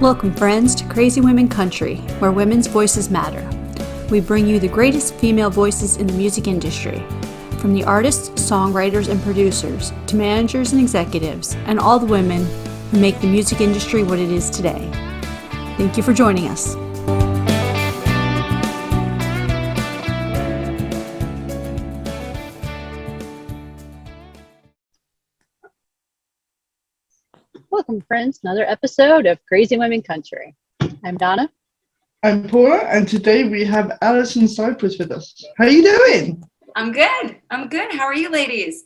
Welcome, friends, to Crazy Women Country, where women's voices matter. We bring you the greatest female voices in the music industry, from the artists, songwriters, and producers, to managers and executives, and all the women who make the music industry what it is today. Thank you for joining us. Welcome, friends, another episode of Crazy Women Country. I'm Donna. I'm Paula, and today we have Allison Cipris with us. How are you doing? I'm good. How are you, ladies?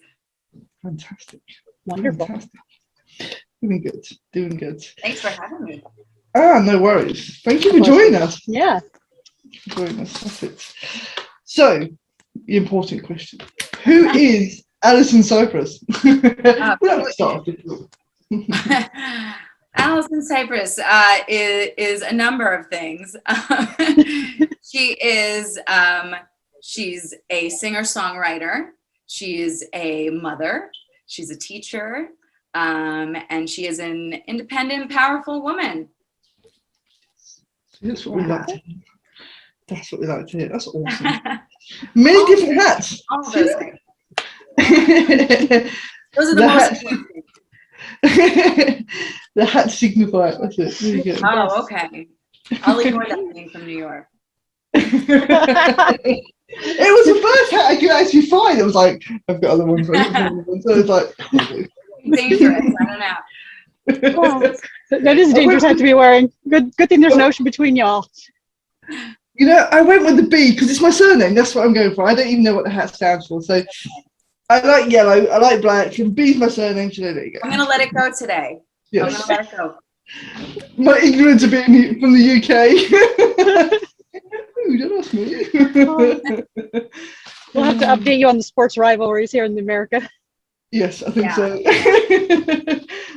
Fantastic. Wonderful. Fantastic. Doing good. Thanks for having me. No worries. Thank you for joining us. Yeah. That's it. So, the important question. Who is Allison Cipris? Let's start. Allison Cipris is a number of things. She's a singer-songwriter. She's a mother. She's a teacher. And she is an independent, powerful woman. That's what we like to hear. That's what we like to hear. That's awesome. Many different hats. All of those things. Those are the most important things. The hat signify it. That's it. Really good. Oh, okay. I'll ignore that name from New York. It was the first hat I could actually find. It was like, I've got other ones. So it's like Dangerous. I don't know. Oh, that is a dangerous hat to be wearing. Good thing there's an ocean between y'all. You know, I went with the B because it's my surname. That's what I'm going for. I don't even know what the hat stands for. So I like yellow. I like black. And B's my surname. So there you go. I'm going to let it go today. Yes. I'm going to let it go. My ignorance of being from the UK. Ooh, don't ask me. We'll have to update you on the sports rivalries here in America. Yes, I think so.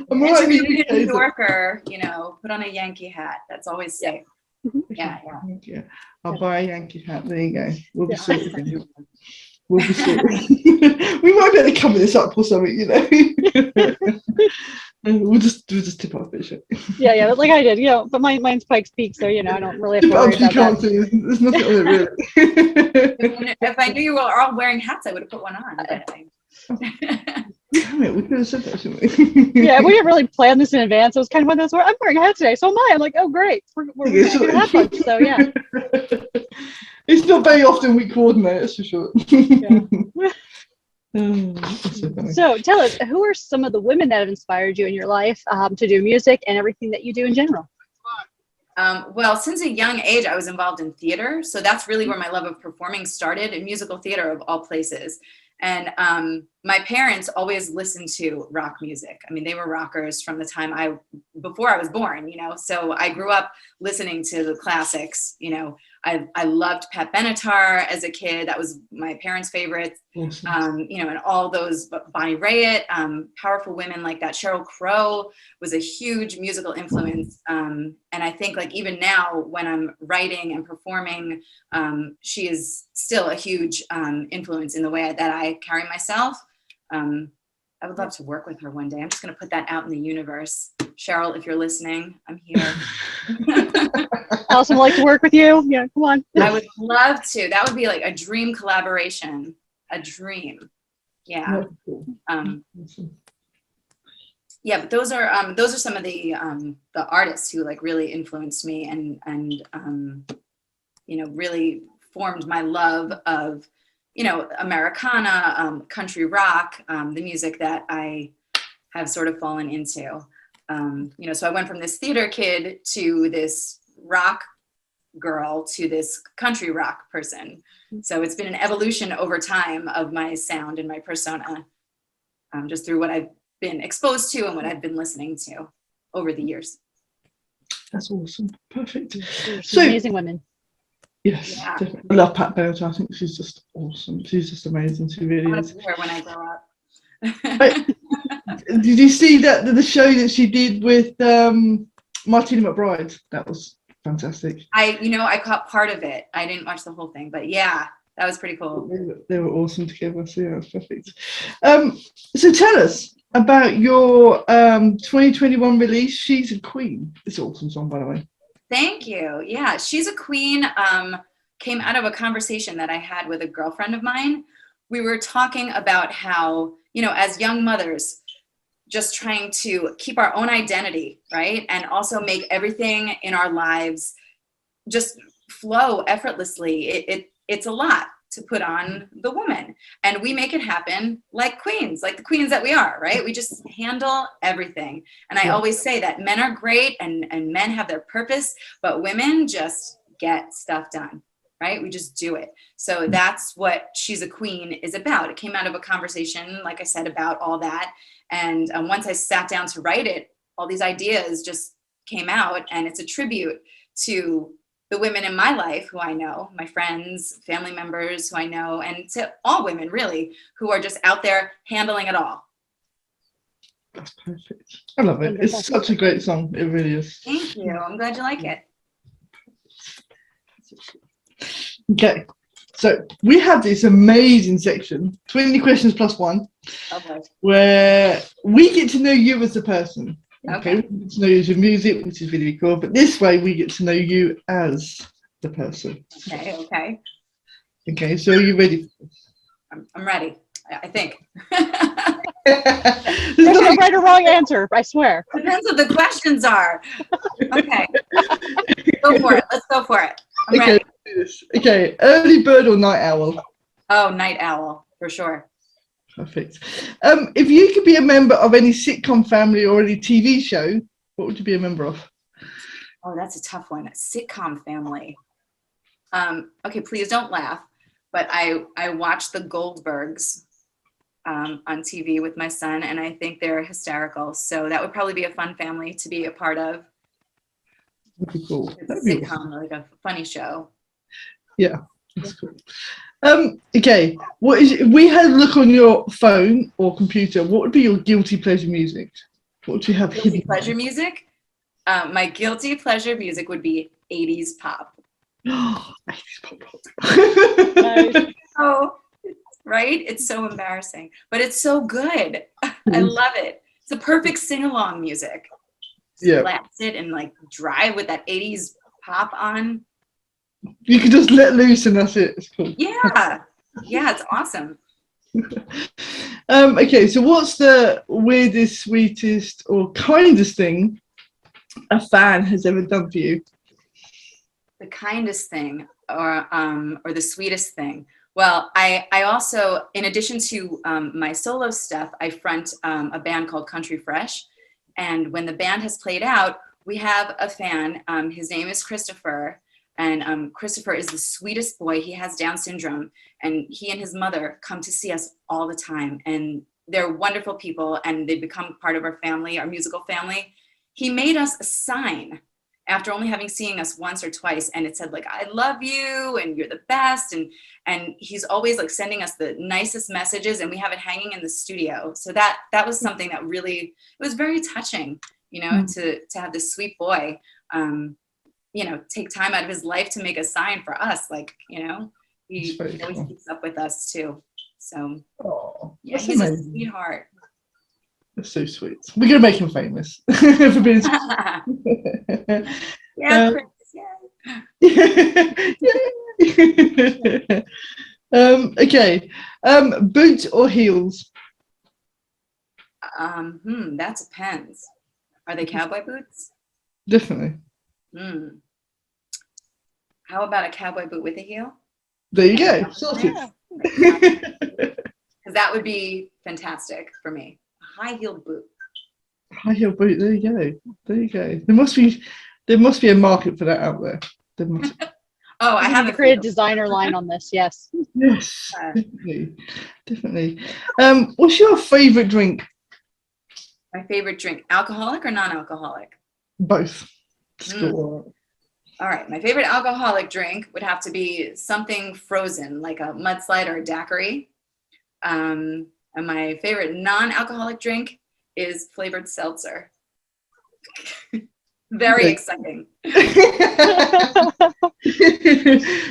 I'm And right to in be the a New UK. Yorker, put on a Yankee hat. That's always safe. Yeah. I'll buy a Yankee hat. There you go. We'll be Yeah. sorted. We'll be sorted. We might be able to cover this up or something, We'll just tip off it. Yeah, like I did, but mine's Pikes Peak, so I don't really have to Tip worry off, you about can't that. see. There's nothing on it really. If I knew you were all wearing hats, I would have put one on. But Damn it, we could have said that, shouldn't we? Yeah, we didn't really plan this in advance. It was kind of one of those where I'm wearing a hat today, so am I. I'm like, oh great, we're gonna have fun. So yeah. It's not very often we coordinate, that's for sure. Yeah. That's so funny. So tell us, who are some of the women that have inspired you in your life to do music and everything that you do in general? Well, since a young age, I was involved in theater. So that's really where my love of performing started, in musical theater of all places. And my parents always listened to rock music. I mean, they were rockers from the time before I was born, So I grew up listening to the classics, I loved Pat Benatar as a kid. That was my parents' favorite. Awesome. And all those Bonnie Raitt, powerful women like that. Sheryl Crow was a huge musical influence. And I think even now when I'm writing and performing, she is still a huge influence in the way that I carry myself. I would love to work with her one day. I'm just going to put that out in the universe. Cheryl, if you're listening, I'm here. Allison would like to work with you. Yeah, come on. I would love to. That would be like a dream collaboration. A dream. Yeah. Yeah, but those are some of the artists who really influenced me and really formed my love of Americana, country rock, the music that I have sort of fallen into. So I went from this theater kid to this rock girl to this country rock person. So it's been an evolution over time of my sound and my persona, just through what I've been exposed to and what I've been listening to over the years. That's awesome. Perfect. So amazing women. Yes, Yeah. definitely. I love Pat Benatar. I think she's just awesome. She's just amazing. She I really want is. to be her when I grow up. Did you see the show that she did with Martina McBride? That was fantastic. I caught part of it. I didn't watch the whole thing, but yeah, that was pretty cool. They were awesome together. So yeah, it was perfect. So tell us, about your 2021 release, She's a Queen. It's an awesome song, by the way. Thank you. Yeah, She's a Queen came out of a conversation that I had with a girlfriend of mine. We were talking about how, you know, as young mothers, just trying to keep our own identity, right? And also make everything in our lives just flow effortlessly. It's a lot to put on the woman, and we make it happen like queens, like the queens that we are, right? We just handle everything. And I always say that men are great and men have their purpose, but women just get stuff done, right? We just do it. So that's what She's a Queen is about. It came out of a conversation, like I said, about all that. And once I sat down to write it, all these ideas just came out, and it's a tribute to the women in my life who I know, my friends, family members who I know, and to all women really who are just out there handling it all. That's perfect. I love it. It's such a great song. It really is. Thank you. I'm glad you like it. Okay. So we have this amazing section, 20 questions plus one, Okay. where we get to know you as a person. Okay. We get to know you as your music, which is really cool. But this way, we get to know you as the person. Okay. Okay. Okay. So are you ready? I'm ready. I think. There's There's no nothing- right or wrong answer, I swear. Depends what the questions are. Okay. Go for it. Let's go for it. I'm Okay. ready. Okay. Early bird or night owl? Oh, night owl for sure. Perfect. If you could be a member of any sitcom family or any TV show, what would you be a member of? Oh, that's a tough one. Sitcom family. Okay, please don't laugh. But I watch the Goldbergs on TV with my son, and I think they're hysterical. So that would probably be a fun family to be a part of. That'd be cool. It's a That'd be sitcom, like a funny show. Yeah, that's cool. Okay, what is if we had a look on your phone or computer, what would be your guilty pleasure music? What would you have Guilty hidden? pleasure music? My guilty pleasure music would be 80s pop. 80s pop rock. Nice. Oh, right? It's so embarrassing, but it's so good. I love it. It's the perfect sing-along music. Just Yeah. blast it and like drive with that 80s pop on. You can just let loose and that's it. It's cool. Yeah. Yeah, it's awesome. Okay, so what's the weirdest, sweetest, or kindest thing a fan has ever done for you? The kindest thing or the sweetest thing. Well, I also, in addition to my solo stuff, I front a band called Country Fresh. And when the band has played out, we have a fan. His name is Christopher. And Christopher is the sweetest boy. He has Down syndrome. And he and his mother come to see us all the time. And they're wonderful people. And they become part of our family, our musical family. He made us a sign after only having seen us once or twice, and it said like, I love you and you're the best, and he's always like sending us the nicest messages, and we have it hanging in the studio. So that was something that really, it was very touching, you know, to have this sweet boy you know, take time out of his life to make a sign for us, like, you know, he always keeps up with us too. So yeah, he's amazing. A sweetheart. That's so sweet. We're gonna make him famous for being. Yeah, Chris, yeah. Okay. Boots or heels? That depends. Are they cowboy boots? Definitely. How about a cowboy boot with a heel? There you go. Sorted. Because that would be fantastic for me. A high-heeled boot. High heel boot. There you go. There you go. There must be a market for that out there. There must. Oh, I have to create a designer line on this. Yes. Yes, definitely. What's your favorite drink? My favorite drink, alcoholic or non-alcoholic? Both. All right, my favorite alcoholic drink would have to be something frozen, like a mudslide or a daiquiri. And my favorite non-alcoholic drink is flavored seltzer. Very exciting. You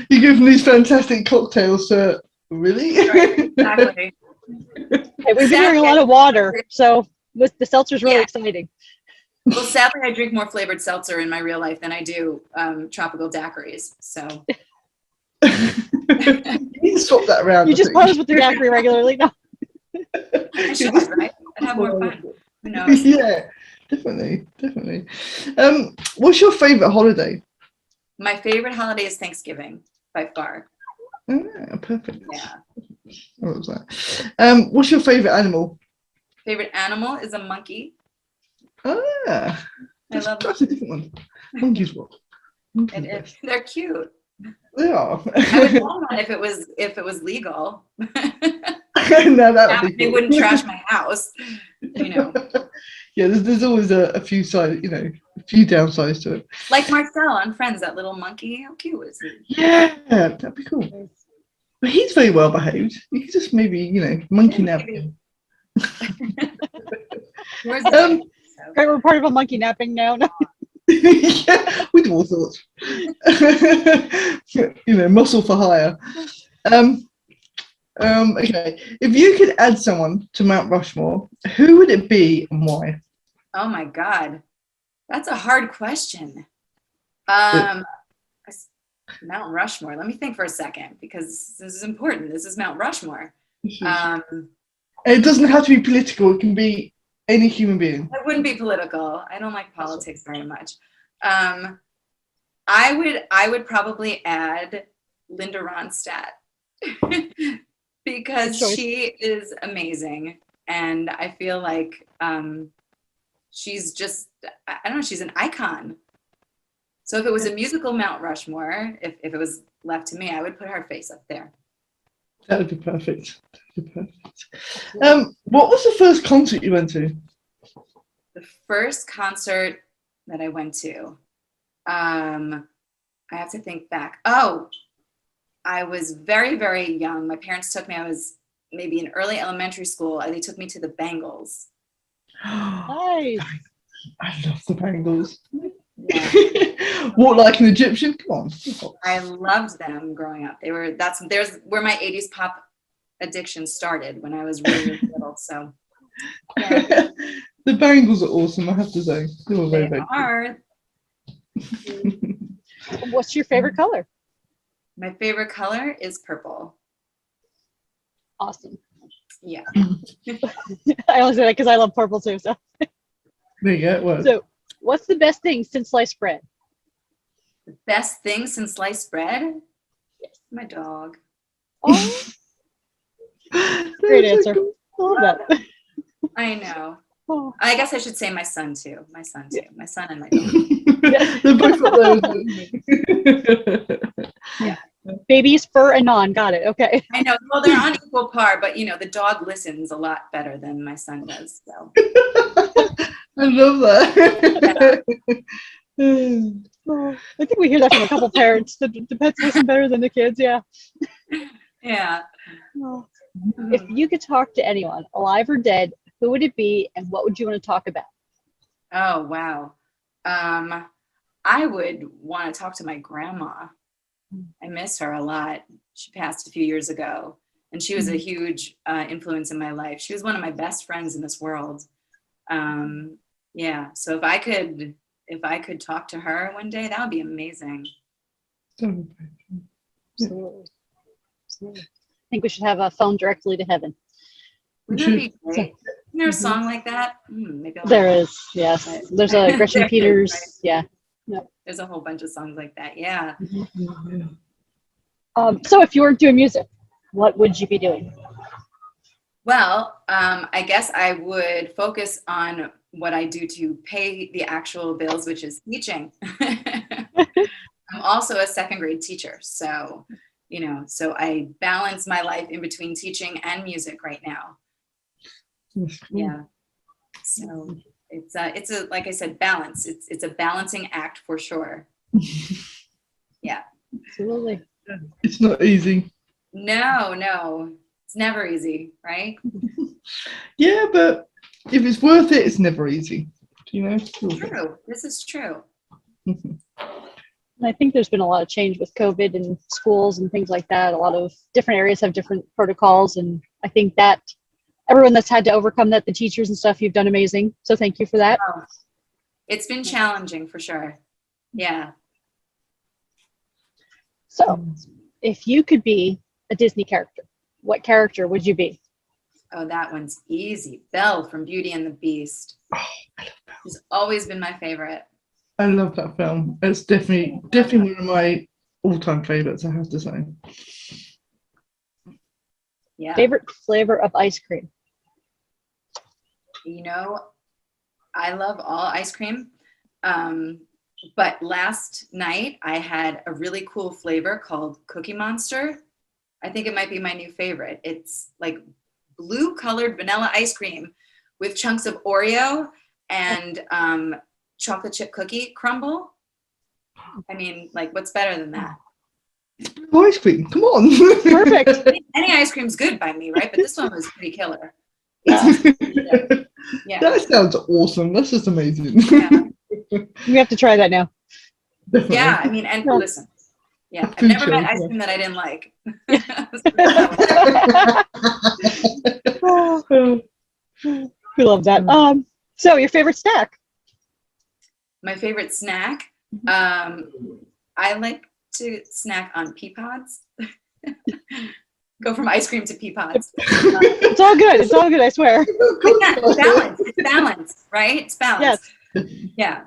give them these fantastic cocktails, really? Right, exactly. Hey, we've been hearing a lot of water, so The seltzer's really Yeah. exciting. Well, sadly, I drink more flavored seltzer in my real life than I do tropical daiquiris. So You need to swap that around. You I just think. pose with the daiquiri regularly. No. I should, right? I'd have more fun. Who knows? Yeah, definitely. What's your favorite holiday? My favorite holiday is Thanksgiving by far. Ah, perfect. Yeah. What was that? What's your favorite animal? Favorite animal is a monkey. Ah, love that's a different one. Monkeys what? And they're cute. They are. I would want one if it was legal. No, that would be They cool. wouldn't trash my house. Yeah, there's always a few sides, a few downsides to it. Like Marcel on Friends, that little monkey. How cute was he? Yeah, that'd be cool. But he's very well behaved. You could just maybe, monkey nap him. Where's the Right, we're part of a monkey napping now. No. Yeah, we do all sorts. Muscle for hire. Okay, if you could add someone to Mount Rushmore, who would it be and why? Oh my God, that's a hard question. Mount Rushmore. Let me think for a second because this is important. This is Mount Rushmore. It doesn't have to be political. It can be any human being. It wouldn't be political. I don't like politics very much. I would probably add Linda Ronstadt because she is amazing, and I feel like she's just, I don't know, she's an icon. So if it was a musical Mount Rushmore, if it was left to me, I would put her face up there. That would be perfect. What was the first concert you went to? The first concert that I went to, I have to think back. Oh, I was very, very young. My parents took me, I was maybe in early elementary school. They took me to the Bangles. Nice. I love the Bangles. Yeah. Walk like an Egyptian. Come on. I loved them growing up. There's where my 80s pop addiction started when I was really little. So yeah. The Bangles are awesome, I have to say. They were very, They very are. What's your favorite color? My favorite color is purple. Awesome. Yeah. I only say that because I love purple too. So, There you go. It works. so what's the best thing since sliced bread? The best thing since sliced bread? My dog. Oh, great answer. Love that. I know. Oh. I guess I should say my son too. My son and my dog. They're both up there. Yeah. Babies, fur, and non. Got it. Okay. I know. Well, they're on equal par, but the dog listens a lot better than my son does. So I love that. Oh, I think we hear that from a couple parents. The pets listen better than the kids. Yeah. yeah. Oh. If you could talk to anyone, alive or dead, who would it be, and what would you want to talk about? Oh wow. I would want to talk to my grandma. I miss her a lot. She passed a few years ago, and she was a huge influence in my life. She was one of my best friends in this world. Yeah. So if I could talk to her one day, that would be amazing. Absolutely. I think we should have a phone directly to heaven. Wouldn't that be great? Isn't there a song like that? Maybe There is, yes. There's a Gretchen Peters. Right. Yeah. Yep. There's a whole bunch of songs like that. Yeah. So if you were doing music, what would you be doing? Well, I guess I would focus on what I do to pay the actual bills, which is teaching. I'm also a second grade teacher. So, so I balance my life in between teaching and music right now. Yeah. So it's a like I said, balance. It's a balancing act for sure. Yeah. Absolutely. It's not easy. No. It's never easy, right? Yeah, but if it's worth it, it's never easy. True. This is true. I think there's been a lot of change with COVID and schools and things like that. A lot of different areas have different protocols, and I think that everyone that's had to overcome that, the teachers and stuff. You've done amazing. So thank you for that. Oh, it's been challenging for sure. Yeah. So if you could be a Disney character, what character would you be? Oh, that one's easy. Belle from Beauty and the Beast. She's always been my favorite. I love that film. It's definitely one of my all-time favorites, I have to say. Yeah. Favorite flavor of ice cream? You know, I love all ice cream. But last night I had a really cool flavor called Cookie Monster. I think it might be my new favorite. It's like blue colored vanilla ice cream with chunks of Oreo and chocolate chip cookie crumble. I mean, like, what's better than that? Ice cream, come on. Perfect. Any ice cream's good by me, right? But this one was pretty killer. Yeah. Yeah. That sounds awesome. That's just amazing. Yeah. We have to try that now. Definitely. Yeah, I mean, and listen, yeah, I've Food never met choice, ice yeah. cream that I didn't like. We love that. So your favorite snack? My favorite snack, I like to snack on pea pods. Go from ice cream to pea pods. It's all good. It's all good, I swear. It's balance. It's balance, right? It's balance. Yes. Yeah.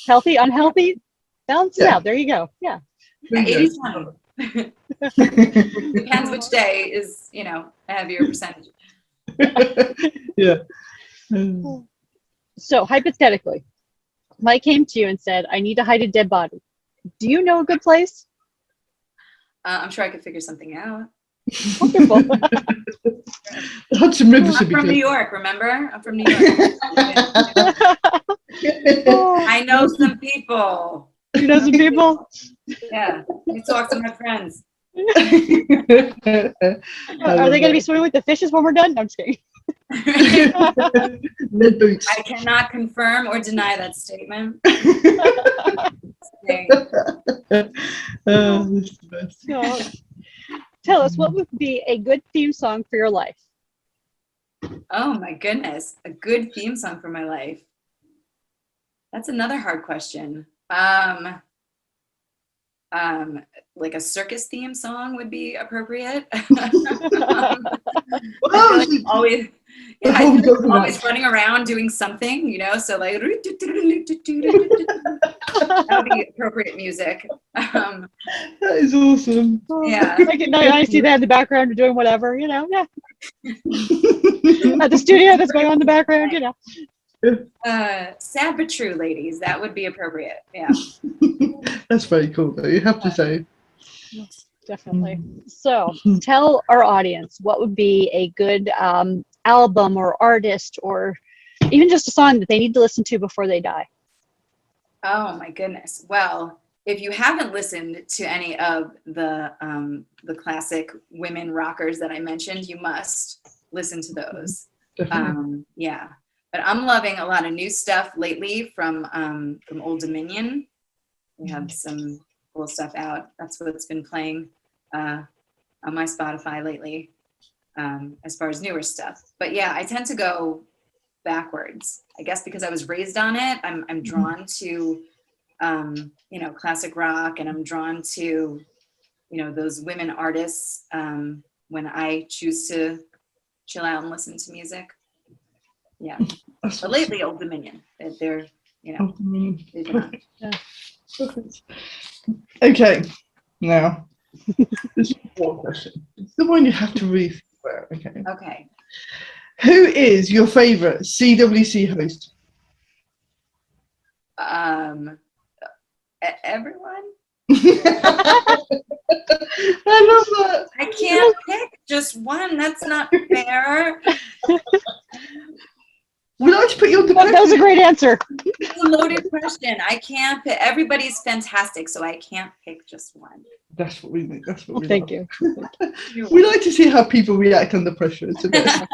Healthy, unhealthy, balance it Yeah. out. There you go. Yeah. Yeah, 80-20. Depends which day is, you know, a heavier percentage. Yeah. So hypothetically, Mike came to you and said, I need to hide a dead body. Do you know a good place? I'm sure I could figure something out. Wonderful. Hudson River should I'm be from New good. York, remember? I'm from New York. I know some people. You know some people? Yeah. You talk to my friends. Are they going to be swimming with the fishes when we're done? No, I'm just kidding. Lead boots. I cannot confirm or deny that statement. This is the best. So, tell us, what would be a good theme song for your life? Oh my goodness. A good theme song for my life. That's another hard question. Like a circus theme song would be appropriate. I feel like I'm always, yeah, I feel like I'm always running around doing something, you know, so like that would be appropriate music. That is awesome. Yeah. I see that in the background, you're doing whatever, you know, yeah. At the studio, that's going on in the background, you know. Sad but true, ladies. That would be appropriate. Yeah. That's very cool, though, you have to say. Definitely. So tell our audience, what would be a good album or artist or even just a song that they need to listen to before they die? Oh my goodness. Well, if you haven't listened to any of the classic women rockers that I mentioned, you must listen to those. Yeah. But I'm loving a lot of new stuff lately from Old Dominion. We have some cool stuff out. That's what's been playing on my Spotify lately, as far as newer stuff. But yeah, I tend to go backwards. I guess because I was raised on it, I'm drawn to you know, classic rock, and I'm drawn to, you know, those women artists when I choose to chill out and listen to music. Yeah. But lately, Old Dominion. They're you know, they've been on. Okay, now this is one question. It's the one you have to really think about. Okay. Okay. Who is your favorite CWC host? Everyone. I love that. I can't pick just one. That's not fair. Would I just put you on the That was a great answer. It's a loaded question. I can't pick. Everybody's fantastic, so I can't pick just one. That's what we think. That's what we Thank love. you. We like to see how people react under pressure. It's the best.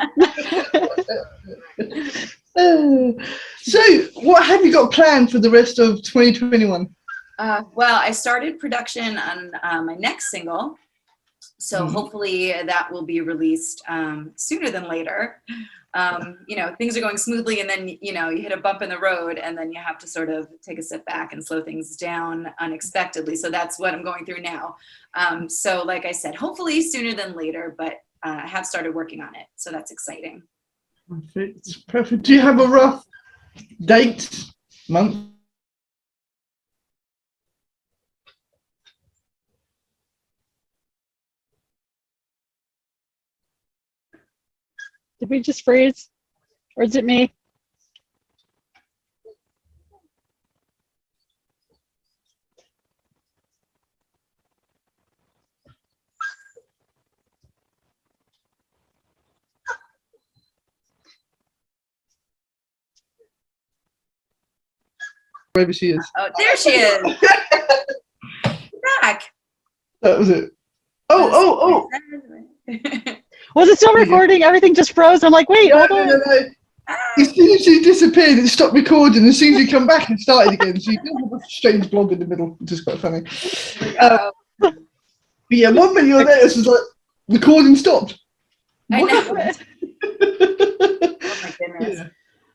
So, what have you got planned for the rest of 2021? Well, I started production on my next single, So hopefully that will be released sooner than later. Things are going smoothly, and then, you hit a bump in the road, and then you have to sort of take a step back and slow things down unexpectedly. So that's what I'm going through now. So like I said, hopefully sooner than later, but I have started working on it. So that's exciting. Perfect. Perfect. Do you have a rough date, month? Did we just freeze? Or is it me? Wherever she is. Oh, there she is. Back. That was it. Oh. Was it still recording? Everything just froze. I'm like, wait, hold on. No. As soon as she disappeared, it stopped recording. As soon as you come back, it started again. So you did have a strange blog in the middle, which is quite funny. But yeah, 1 minute you're there, it's just like, recording stopped. I What know. happened? Oh my goodness. Yeah.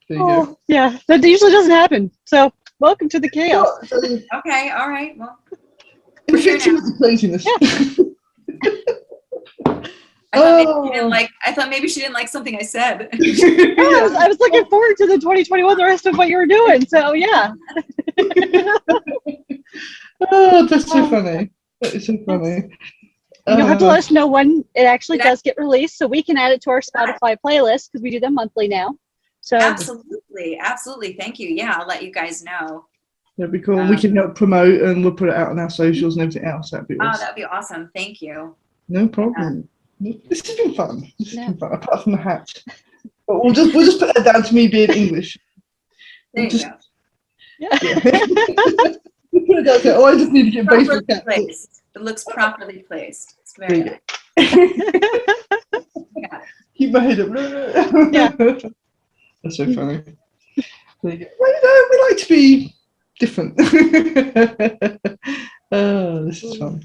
There you go. Yeah, that usually doesn't happen. So welcome to the chaos. Okay, all right. Well, Infecting with the craziness. I thought maybe she didn't like something I said. I was looking forward to the 2021, the rest of what you were doing. So yeah. Oh, that's so funny. That is so funny. You'll have to let us know when it actually does get released, so we can add it to our Spotify playlist, because we do them monthly now. So Absolutely. Thank you. Yeah, I'll let you guys know. That'd be cool. We can help promote, and we'll put it out on our socials and everything else. That'd be awesome. That'd be awesome. Thank you. No problem. This has been fun. Apart from the hat. But we'll just put that down to me being English. There you go. yeah. We'll put it down to, I just need to get baseball Properly cap. placed. It looks properly placed. It's very nice. Keep my head up. Yeah. That's so funny. Well, we like to be different. Oh, this is fun.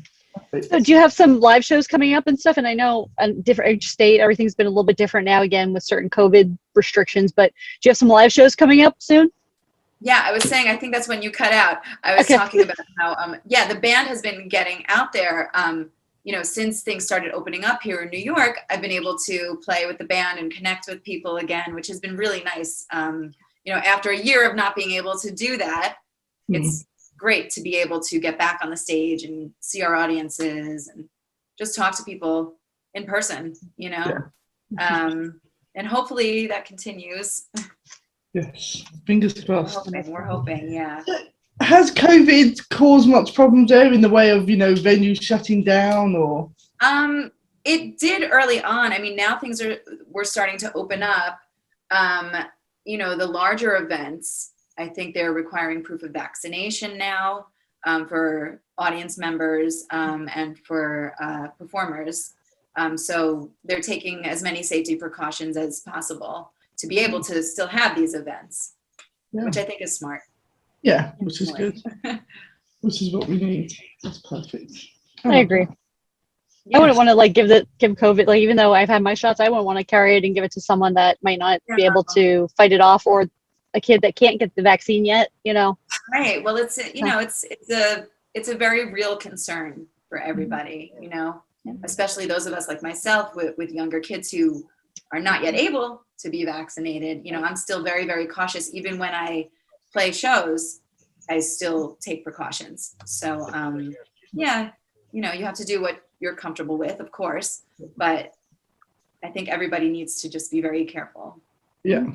So do you have some live shows coming up and stuff? And I know each state, everything's been a little bit different now, again, with certain COVID restrictions, but do you have some live shows coming up soon? Yeah, I was saying, I think that's when you cut out. I was talking about how, the band has been getting out there. Since things started opening up here in New York, I've been able to play with the band and connect with people again, which has been really nice. After a year of not being able to do that, it's great to be able to get back on the stage and see our audiences and just talk to people in person, and hopefully that continues. Yes, fingers crossed. We're hoping, yeah. Has COVID caused much problems there in the way of, venues shutting down or? It did early on. I mean, now we're starting to open up. The larger events, I think they're requiring proof of vaccination now for audience members and for performers. So they're taking as many safety precautions as possible to be able to still have these events, which I think is smart. Yeah, which is good. Which is what we need. That's perfect. I agree. I wouldn't want to give COVID, even though I've had my shots, I wouldn't want to carry it and give it to someone that might not be able to fight it off, or a kid that can't get the vaccine yet, Right. Well, it's a very real concern for everybody, especially those of us like myself with younger kids who are not yet able to be vaccinated. I'm still very, very cautious. Even when I play shows, I still take precautions. So, you have to do what you're comfortable with, of course, but I think everybody needs to just be very careful. Yeah.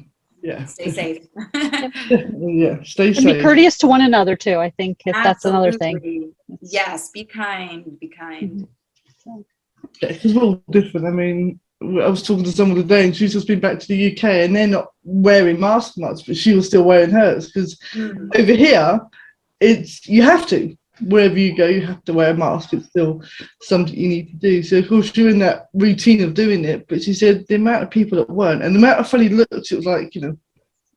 Stay safe. Yeah, stay safe. And be courteous to one another too. I think that's another thing. Yes, be kind. Be kind. Yeah, because we're all different. I mean, I was talking to someone today, and she's just been back to the UK, and they're not wearing masks much, but she was still wearing hers because over here, you have to. Wherever you go, you have to wear a mask. It's still something you need to do. So of course you're in that routine of doing it. But she said the amount of people that weren't, and the amount of funny looks, it was like,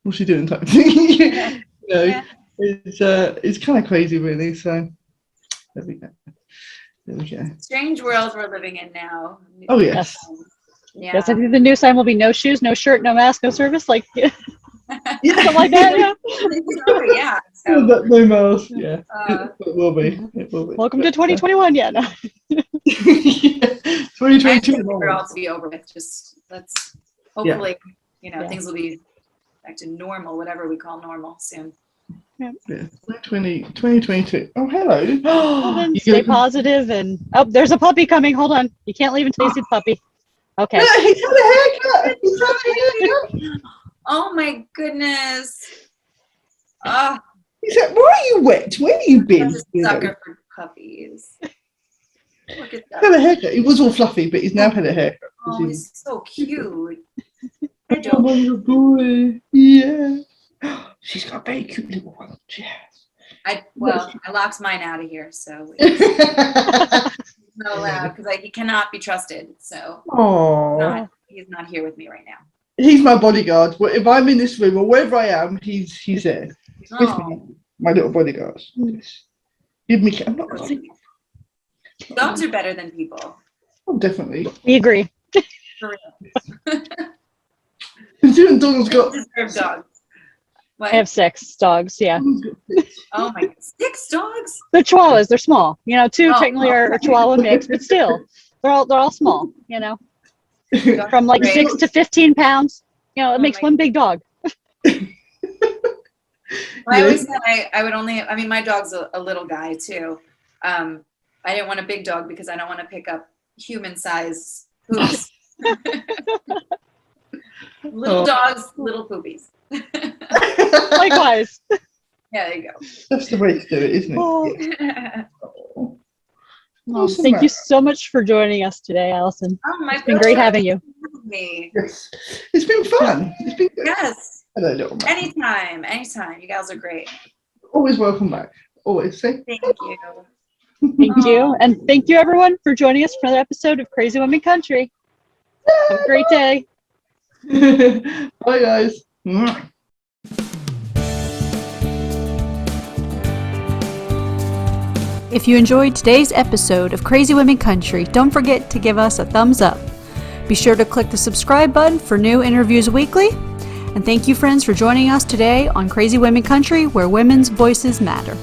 what's she doing type of thing. It's kind of crazy, really. So there we go. There we go. Strange world we're living in now. Oh, yes. Yeah. Yes, I think the new sign will be no shoes, no shirt, no mask, no service, like Yeah. something like that. Yeah. Yeah. Oh, So, that no mask. Yeah. uh, It will be. It will be. Welcome to 2021. Yeah, no. Yeah. I 2022. expect it all to be over with. Just let's hopefully, Yeah. things will be back to normal, whatever we call normal soon. Yeah. 2022. Oh, hello. Well, then You stay go- positive and there's a puppy coming. Hold on, you can't leave until you see the puppy. Okay. Yeah, he's had a haircut. He's had a haircut. Oh my goodness. Oh, He said, "Why are you wet? Where have you I'm been?" a sucker for puppies. Look at He had a that. haircut. It was all fluffy, but he's now had a haircut. Oh, he's so cute. I Oh, don't. my little boy. Yeah. She's got a very cute little one. Yes. I locked mine out of here, so he's not allowed because he cannot be trusted. So Oh, he's not here with me right now. he's my bodyguard. If I'm in this room or wherever I am, he's there. He's with me. Oh, My little bodyguard. Yes. Give me. I'm not. dogs are better than people. Oh, definitely. We agree. For real. Considering Donald's got. Deserve dogs. What? I have 6 dogs. Yeah, Oh my God. 6 dogs? they're Chihuahuas. They're small. 2 Oh. technically are Chihuahua mix, but still, they're all small. From like Great. 6 to 15 pounds. It makes my- one big dog. I always said I would only, my dog's a little guy too. I didn't want a big dog because I don't want to pick up human size poops. Little dogs, little poopies. Likewise. Yeah, there you That's the way to do it, isn't it? Oh. Yeah. go. Well, Awesome, thank you Matt. so much for joining us today, Allison. Oh my It's been great having you. Me. Yes. It's been fun. It's been good. Yes. Hello, little man. Anytime. You guys are great. Always welcome back. Always. Say. Thank you. Thank you. And thank you, everyone, for joining us for another episode of Crazy Women Country. Have a great day. Bye, guys. Mwah. If you enjoyed today's episode of Crazy Women Country, don't forget to give us a thumbs up. Be sure to click the subscribe button for new interviews weekly. And thank you, friends, for joining us today on Crazy Women Country, where women's voices matter.